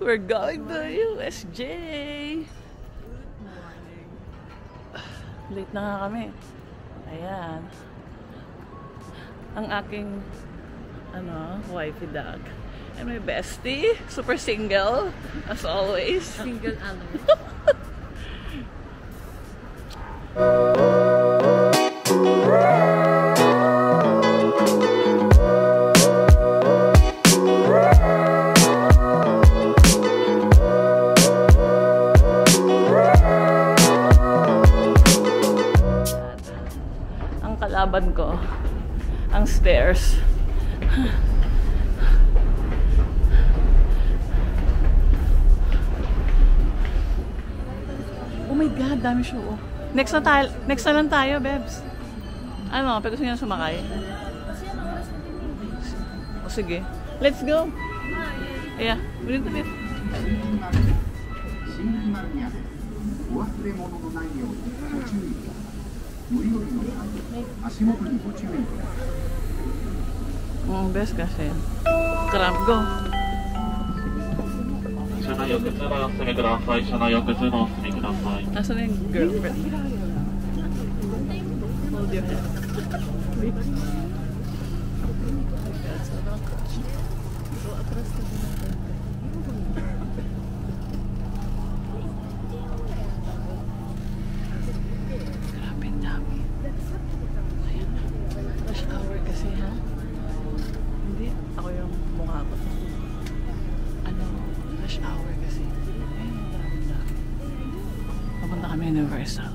We're going to USJ. Late na nga kami. Ayan. Ang aking wifey dog. And my bestie, super single as always. Single alone. Kalaban ko ang stairs. Oh my god, dami show. Next na lang tayo, Bebs. Ano, pero gusto niya sumakay. O sige, let's go. Yeah, we need to leave. Best kasi. Crab, go. 車内浴通のお進みください。車内浴通のお進みください。 Nasaan na yung girlfriend? Hold your head. Grabe dami. Ayan. Rush hour kasi ha? Hindi. Ako yung mukha ko. Rush hour kasi. Ayun, grabe dami. Papunta kami Universal.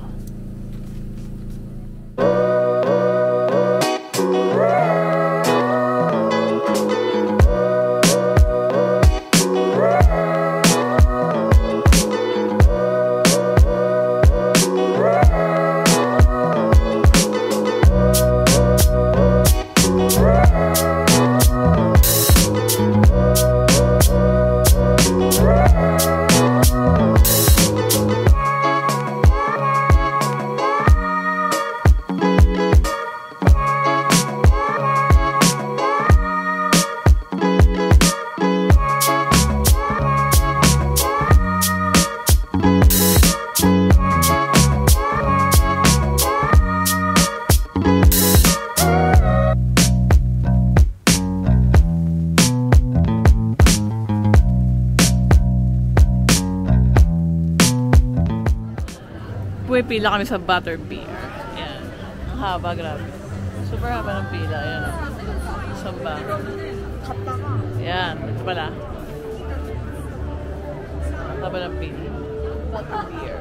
Pila kami sa Butterbeer. Ayan. Ang haba, grabe. Super haba ng pila. Ayan. Samba. Ayan. Ito pala. Haba ng pila. Butterbeer.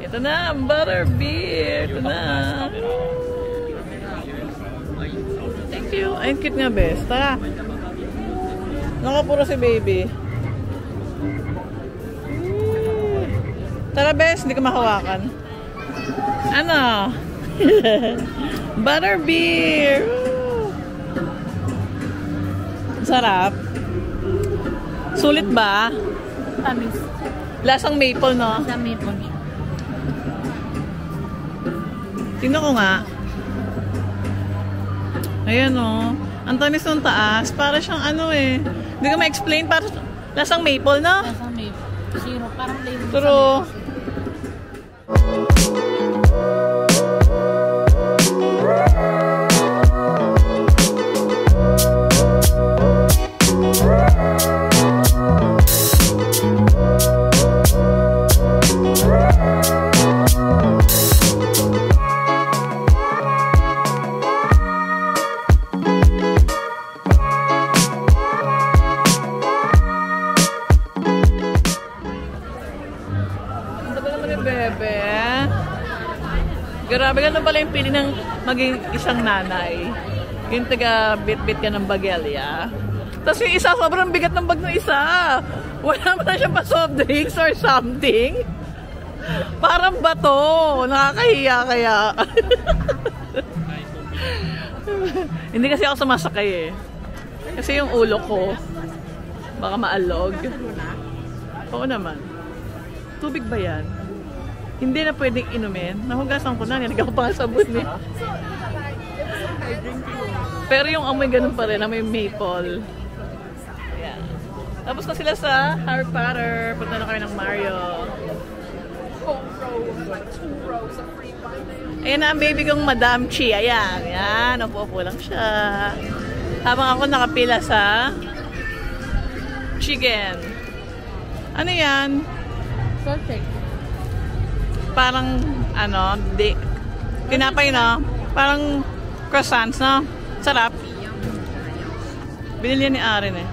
Ito na! Butterbeer! Ito na! Thank you! Ayun, cute nga, bes. Tara! Nakapuro si baby. Tara, bes, hindi ka mahawakan. Ano? Butterbeer! Sarap. Sulit ba? Tamis. Lasang maple, no? Lasang maple siya. Tingnan ko nga. Ayan, oh. Ang tamis ng taas. Para siyang ano eh. Hindi ka ma-explain. Para lasang maple, no? Lasang maple. Zero. Parang flavor. True. mo ni Bebe. Grabe, ganun pala yung pili ng maging isang nanay. Yung taga bit-bit ka ng bagelya. Tapos yung isa, sobrang bigat ng bag ng isa. Wala mo na siyang pa-soft drinks or something. Parang bato. Nakakahiya kaya. Hindi kasi ako sumasakay eh. Kasi yung ulo ko, baka maalog. Oo naman. Tubig ba yan? Hindi na pwedeng inumin. Nahugasan ko na. Nilagyan ko pa nga sabon eh. Pero yung amoy ganun pa rin, amoy maple. Yeah. Tapos na sila sa Harry Potter. Punta na kami ng Mario. Ayan na ang baby kong Madam Chi. Ayan. Ayan. Upo-upo lang siya. Habang ako nakapila sa chicken. Ano yan? Sausage. Parang, ano, tinapay na. Parang croissants, no? Sarap. Binili ni Aaron eh.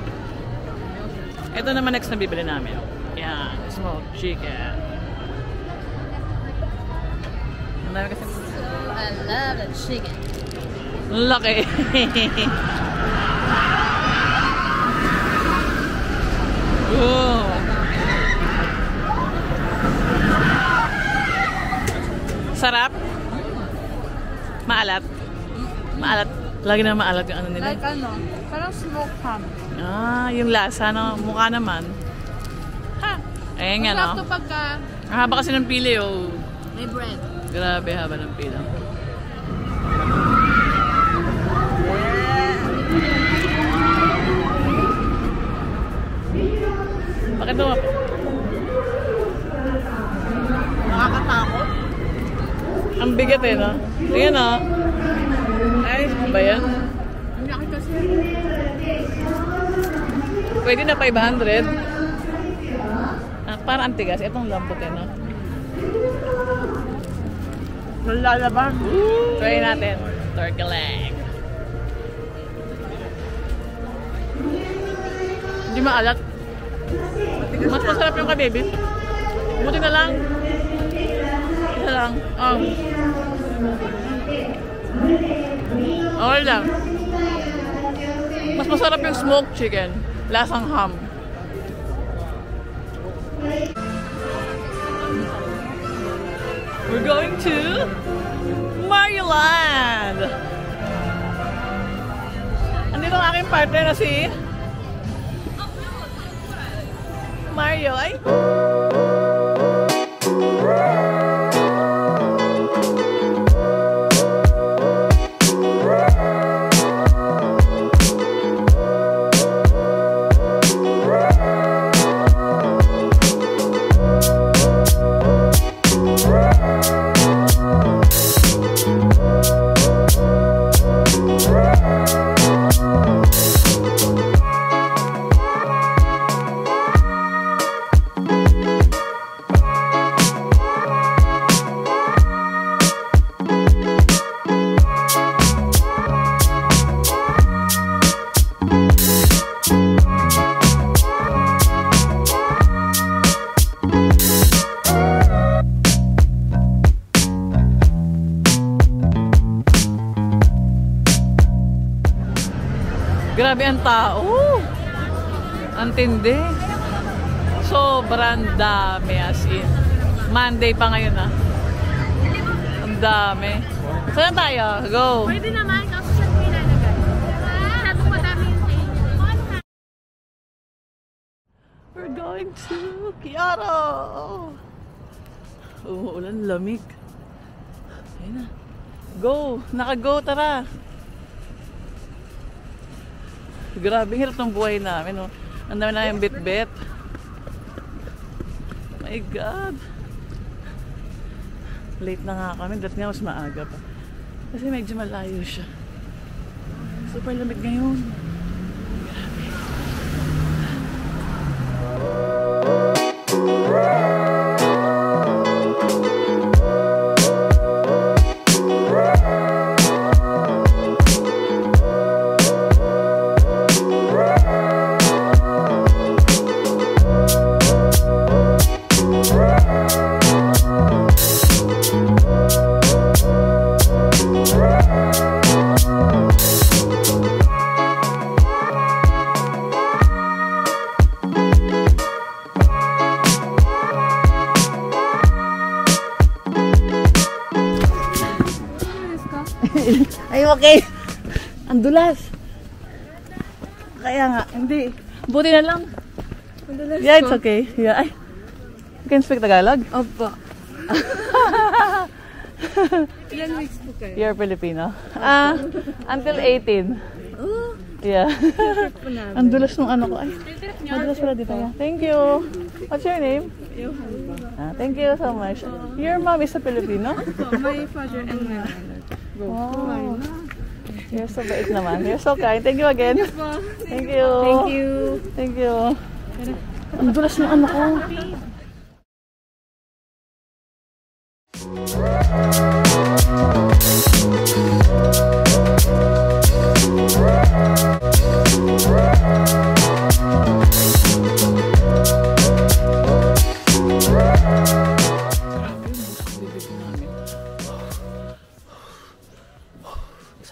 Ito naman next na bibili namin. Yan, smoked chicken. Ang dami kasi. I love the chicken. Laki. Oh. Sarap. Maalat. Maalat. Lagi na maalat yung ano nila. Like ano? Parang smoked ham. Ah, yung lasa, no? Mukha naman. Ha? Ayan nga, no? Masarap to pagka Ang haba kasi ng pili, oh. may bread. Grabe, haba ng pila. Bakit naman? Nakakatakot. Ang bigat eh, no? Ayan, no? Ay, ba yan? Ang laki kasi. Pwede na 500. Ah, parang antigas. Itong lambot eh, no? Nalalaban. Try natin. Turkey leg. Hindi maalat. Mas masarap yung ka-baby. Buti na lang. Isa lang. Okay lang. Mas masarap yung smoked chicken. Lasang ham. We're going to Mario Land. Andito ang aking partner na si Mario. Ay! Grabe ang tao. Ang tindi. Sobrang dami as in. Monday pa ngayon ah. Ang dami. Saan tayo? Go! Pwede naman kasi sa pinalagay. Masyadong madami yung table. We're going to Kyoto! Umuulan, lamig. Ayun na. Go! Naka-go, tara! Grabe, hirap ng buhay namin. Oh. Ang dami na yung bit-bit. My God! Late na nga kami. Dahil nga mas maaga pa. Kasi medyo malayo siya. Super lamig ngayon. Ay, okay. Ang dulas. Kaya nga, hindi. Buti na lang. Ang dulas Yeah, ko. it's okay. Yeah. Ay, you can speak Tagalog? Opo. Ilan weeks po kayo? You're Filipino? Until 18. Oh, Yeah. po namin. Ang dulas ng ano ko. Ay, madulas pala dito. Thank you. What's your name? Thank you so much. Your mom is a Filipino? My father and my mother. Wow. You're so bait naman. You're so kind. Thank you again. Thank you. Thank you. Thank you. Ang dulas ng ano ko.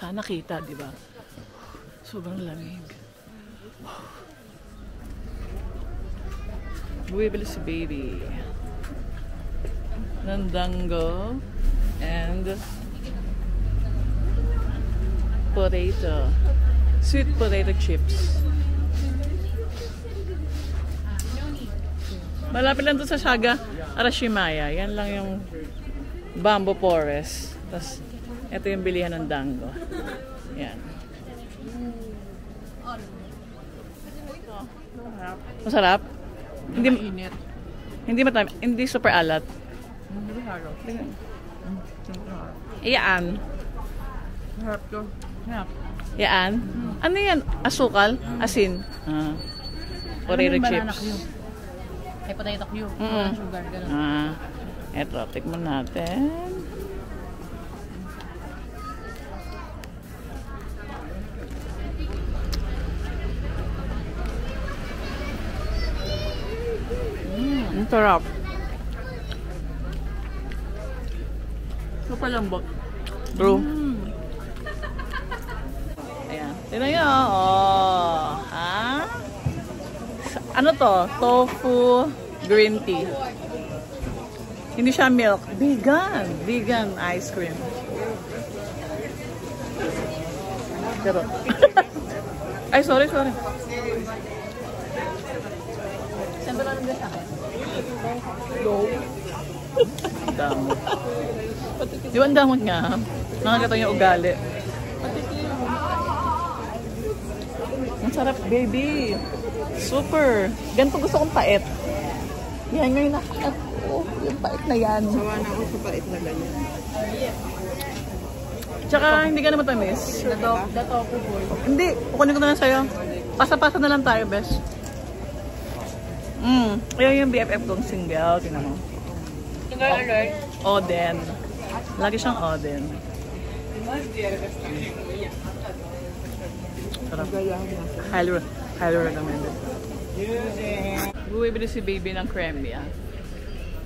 Sana kita, di ba? Sobrang lamig. Bumibili si baby ng dango and potato. Sweet potato chips. Malapit lang to sa Saga Arashimaya. Yan lang yung bamboo forest. Tapos ito yung bilihan ng dango. Yan. Masarap? Hindi mainit. Hindi matami. Hindi super alat. Hindi halo. Iyaan. Harap ko. Harap. Iyaan? Ano yan? Asukal? Asin? Potato chips. Ay, potato cube. Sugar, gano'n. Eto, tikman natin. Ang sarap. Super lambot. True. Ayan. Tignan nyo. Oh. Ha? Ano to? Tofu green tea. Hindi siya milk. Vegan. Vegan ice cream. Pero. Ay, sorry. Saan ba lang sa akin? Go. Damot. Di ba ang damot nga? Nakakita yung ugali. Ang sarap, baby. Super. Ganito gusto kong pait. Yan ngayon nakakit ko. Yung pait na yan. Sawa na ako sa pait na ganyan. Tsaka hindi ka naman tamis. The tofu boy. Hindi. Kukunin ko na lang sa'yo. Pasa-pasa na lang tayo, best. Kaya yung BFF kong single. Tingnan mo. Single alert? Oden. Lagi siyang Oden. Sarap. Highly recommended. Bumibili si baby ng cremia.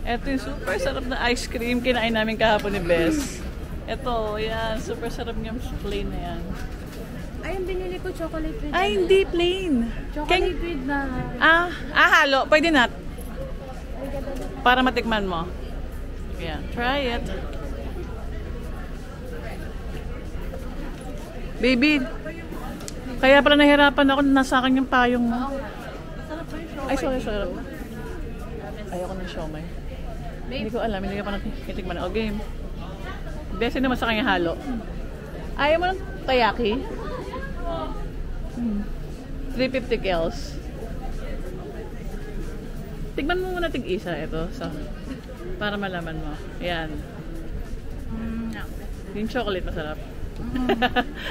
Ito yung super sarap na ice cream. Kinain namin kahapon ni Bess. Ito, yan. Super sarap niyang plain na yan. Ay, yung binili ko chocolate with. Ay, hindi plain. Chocolate with na. Halo. Pwede na. Para matikman mo. Yeah, try it. Baby, kaya pala nahirapan ako na nasa akin yung payong mo. Ay, sorry. Ayoko ng siomay. Hindi ko alam, hindi ko pa nakitikman. O, game. Besi naman sa kanya halo. Ayaw mo ng tayaki? 350 kels. Tignan mo muna tig-isa ito para malaman mo. Ayan. Yung chocolate masarap.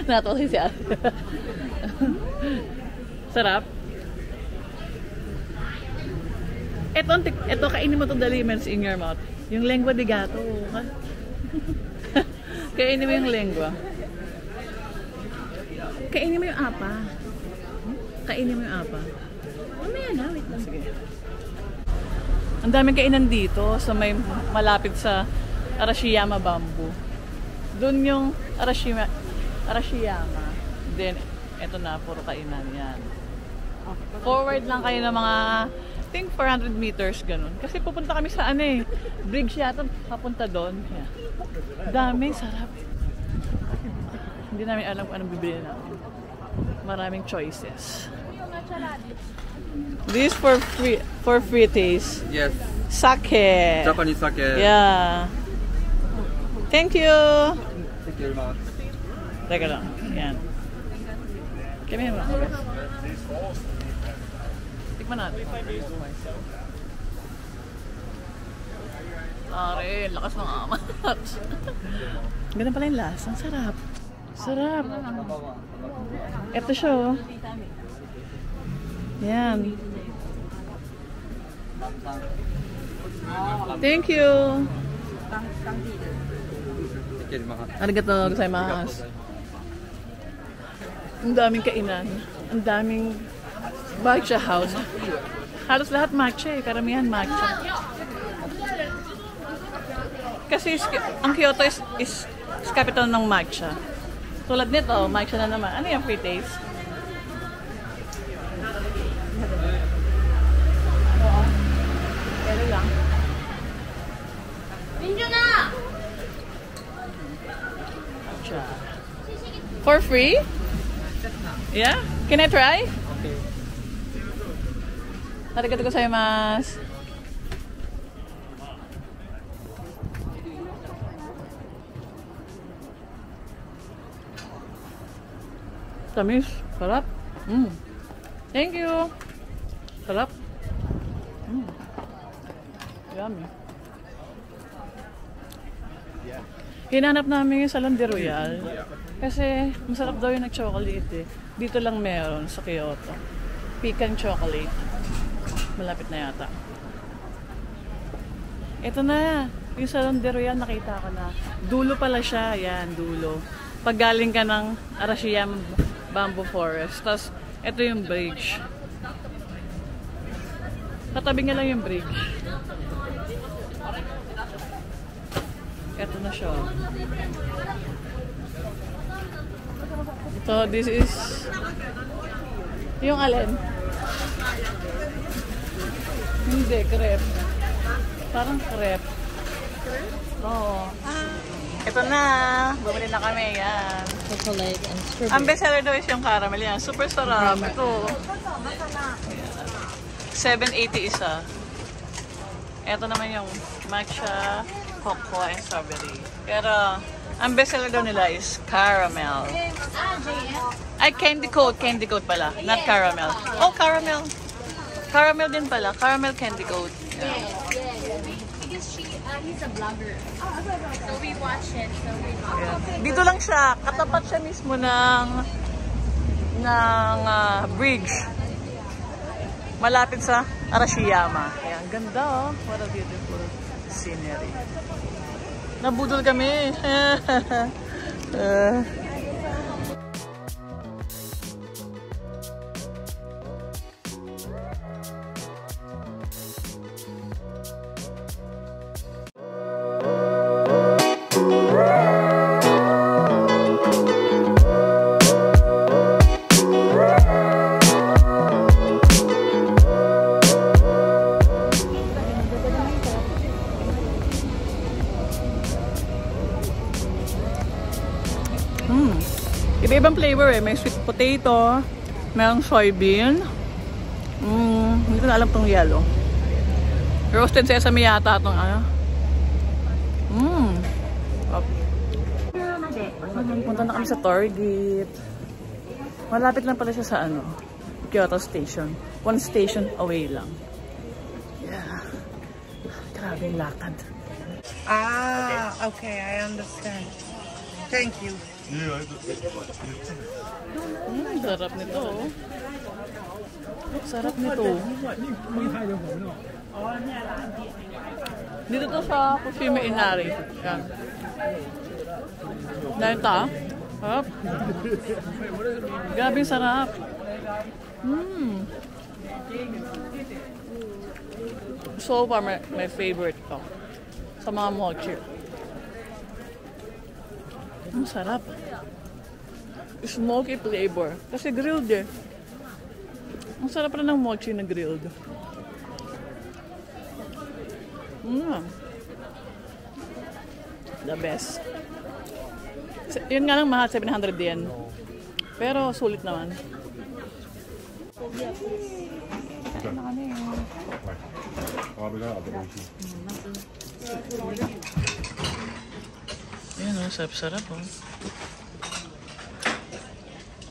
Natuwa si Ate. Sarap. Ito kainin mo itong dalimens in your mouth. Yung lengua de gato. Kainin mo yung lengua. Kainin mo yung apa. Kainin mo yung apa. Mamaya na, wait lang. Sige. Ang daming kainan dito sa may malapit sa Arashiyama Bamboo. Doon yung Arashiyama. Then, eto na, puro kainan yan. Forward lang kayo ng mga, I think 400 meters, ganun. Kasi pupunta kami sa bridge yata, papunta doon. Yeah. Dami, sarap. Hindi namin alam kung anong bibili namin. Maraming choices. This for free taste. Yes. Sake. Japanese sake. Yeah. Thank you. Thank you very much. Teka lang. Yan. Kami naman. Tikman natin. Are, lakas ng amat. Ganda pala yung lasa. Ang sarap. Sarap. Ito siya, oh. Yan. Thank you. Arigato gozaimasu. Ang daming kainan. Ang daming matcha house. Halos lahat matcha eh. Karamihan matcha. Kasi ang Kyoto is capital ng matcha. Tulad nito, matcha na naman. Ano yung free taste? Pero lang. Matcha. For free? Yeah? Can I try? Okay. Arigatou gozaimasu. Tamis. Sarap. Thank you. Sarap. Yummy. Hinanap namin yung Salon de Royal. Kasi masarap daw yung nag-chocolate eh. Dito lang meron sa Kyoto. Pecan chocolate. Malapit na yata. Ito na. Yung Salon de Royal nakita ko na. Dulo pala siya. Yan, dulo. Pag galing ka ng Arashiyama Bamboo Forest. Tapos, ito yung bridge. Katabi nga lang yung bridge. Ito na siya. So, this is yung alin? Hindi, crepe. Parang crepe. Oo. Ito na. Bumili na kami. Yan. Chocolate and strawberry. Ang best seller daw is yung caramel. Yan. Super sarap. Ito. 780 isa. Ito naman yung matcha, cocoa, and strawberry. Pero, ang best seller daw nila is caramel. Ay, candy coat. Candy coat pala. Not caramel. Oh, caramel. Caramel din pala. Caramel candy coat. Yeah. Because he's a vlogger. So we watch it. Yeah. Dito lang siya. Katapat siya mismo ng bridge. Malapit sa Arashiyama. Ayan, ganda oh. What a beautiful scenery. Nabudol kami. Iba-ibang flavor eh. May sweet potato, mayroong soybean. Hindi ko na alam tong yellow. Roasted sesame yata itong ano. Punta na kami sa Target. Malapit lang pala siya sa ano, Kyoto Station. 1 station away lang. Yeah. Grabe yung lakad. Okay, I understand. Thank you. Sarap nito. Sarap nito. Dito to sa Fushimi Inari. Yan. Dahil ito ah. Sarap. Grabe sarap. So far, my favorite to. Sa mga mochi. Ang sarap. Smoky flavor. Kasi grilled eh. Ang sarap rin ng mochi na grilled. The best. Yun nga lang mahal, 700 yen. Pero sulit naman. Ayan o, sarap-sarap o.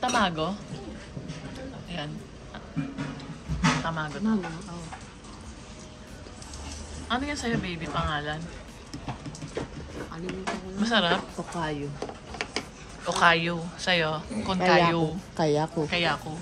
Tamago. Ayan. Tamago. Ano yan sa'yo, baby, pangalan? Masarap? Okayo. Okayo. Sa'yo? Konkayo. Kayako. Kayako.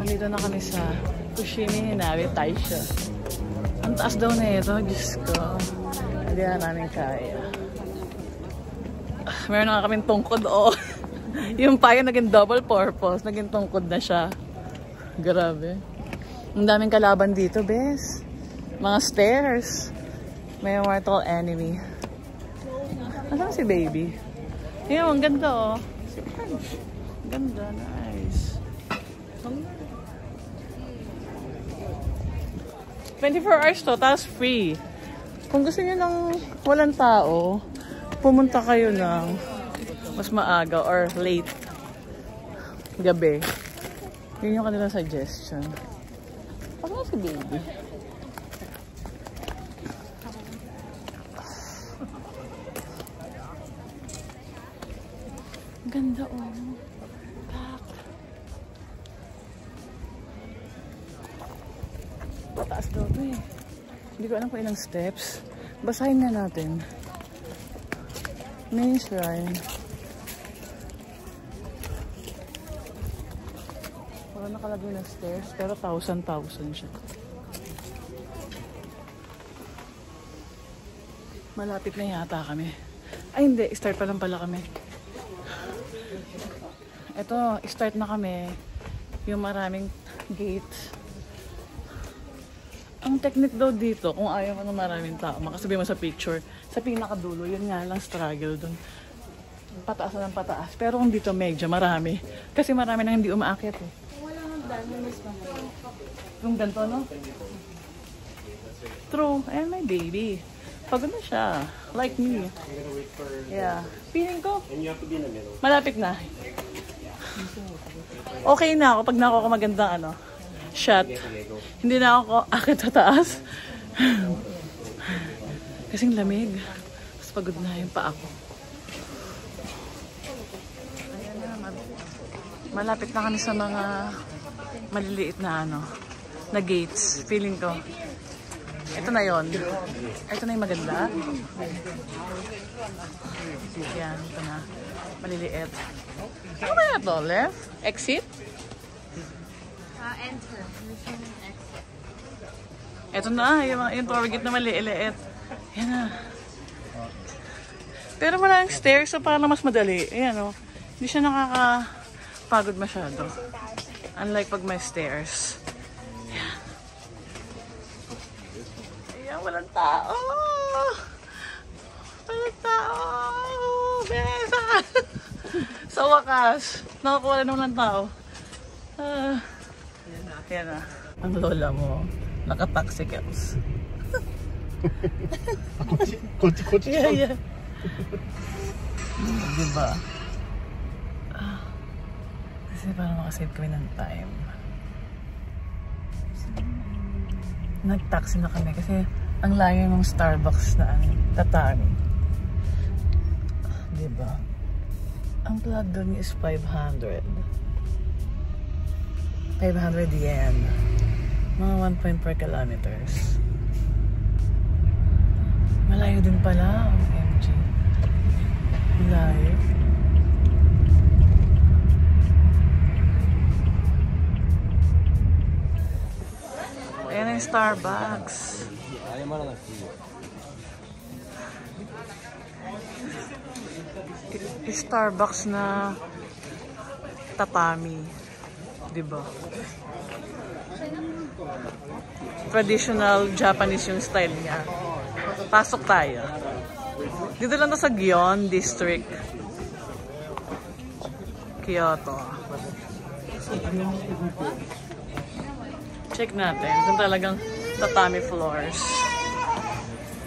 Nandito na kami sa Fushimi Inari Taisha. Ang taas daw na ito, Diyos ko. Hindi na namin kaya. Meron na kaming tungkod, oh. Yung payo naging double purpose, naging tungkod na siya. Grabe. Ang daming kalaban dito, bes. Mga stairs. May mortal enemy. Nasaan si baby? Yan, ang ganda, oh. Ganda, nice. 24 hours to, tapos free. Kung gusto niyo ng walang tao, pumunta kayo ng mas maaga or late gabi. Yun yung kanilang suggestion. Ano si baby? Ganda, oh. Pataas daw ito eh. Hindi ko alam kung ilang steps. Basahin na natin. Main shrine. Wala nakalagay na stairs, pero 1,000 siya. Malapit na yata kami. Ay hindi, start pa lang pala kami. Ito, start na kami. Yung maraming gates. Ang technique daw dito, kung ayaw mo ng maraming tao, makasabi mo sa picture, sa pinakadulo, yun nga lang struggle dun. Pataas na ng pataas. Pero kung dito medyo marami. Kasi marami nang hindi umaakyat eh. Wala nang dami, mas mahal. Yung ganito, no? True. Ayan, my baby. Pagod na siya. Like me. Yeah. Feeling ko, malapit na. Okay na ako pag nakuha ko magandang ano, shot. Hindi na ako akit sa taas. Kasing lamig. Mas pagod na yung paa ko. Ayan na, malapit na kami sa mga maliliit na ano, na gates. Feeling ko. Ito na yon. Ito na yung maganda. Yan, ito na. Maliliit. Ano kaya ito? Left? Exit? Enter. Ito na, yung target na maliliit. Yan na. Pero wala yung stairs, so parang mas madali. Ayan o. Hindi siya nakakapagod masyado. Unlike pag may stairs. Ayan. Ayan, walang tao. Walang tao. Besa. Sa wakas, nakakuha naman ng tao. Ayan na. Ang lola mo, naka-taxicals. Kochi. Yeah. Diba? Kasi para makasave kami ng time. Nag-taxi na kami kasi ang layo ng Starbucks na tatami. Diba? Ang plug doon is 500. 500 yen. Mga 1 per kilometers. Malayo din pala. OMG. Malayo. Starbucks. Starbucks na tatami. Diba? Traditional Japanese yung style niya. Pasok tayo. Dito lang to sa Gion District. Kyoto. Check natin kung talagang tatami floors.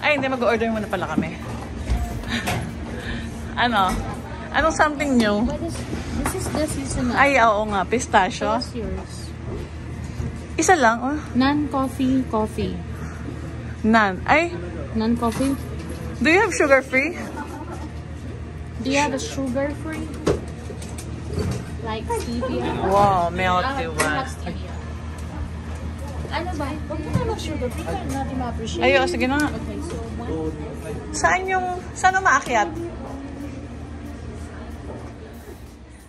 Ay, hindi. Mag-order muna pala kami. Ano? Anong something new? This is the seasonal. Ay, oo nga. Pistachio. What's yours? Isa lang. Oh. Non-coffee, coffee. None. Ay, Non-coffee? do you have sugar-free? Do you have a sugar-free? Like stevia? Wow, melty I one. have stevia. Ano ba? Huwag mo na mag-sugar-free para natin ma-appreciate. Ay, sige na nga. Okay, so one. Saan ang maakyat?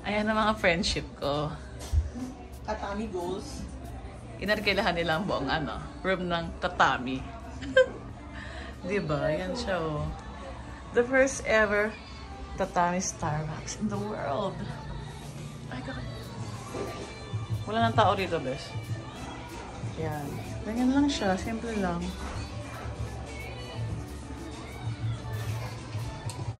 Ayan ang mga friendship ko. Tatami goals. Inarkilahan nila ang buong room ng tatami. Diba? Yan siya oh. The first ever tatami Starbucks in the world. Ay, wala nang tao dito, bes. Yan. Ganyan lang siya. Simple lang.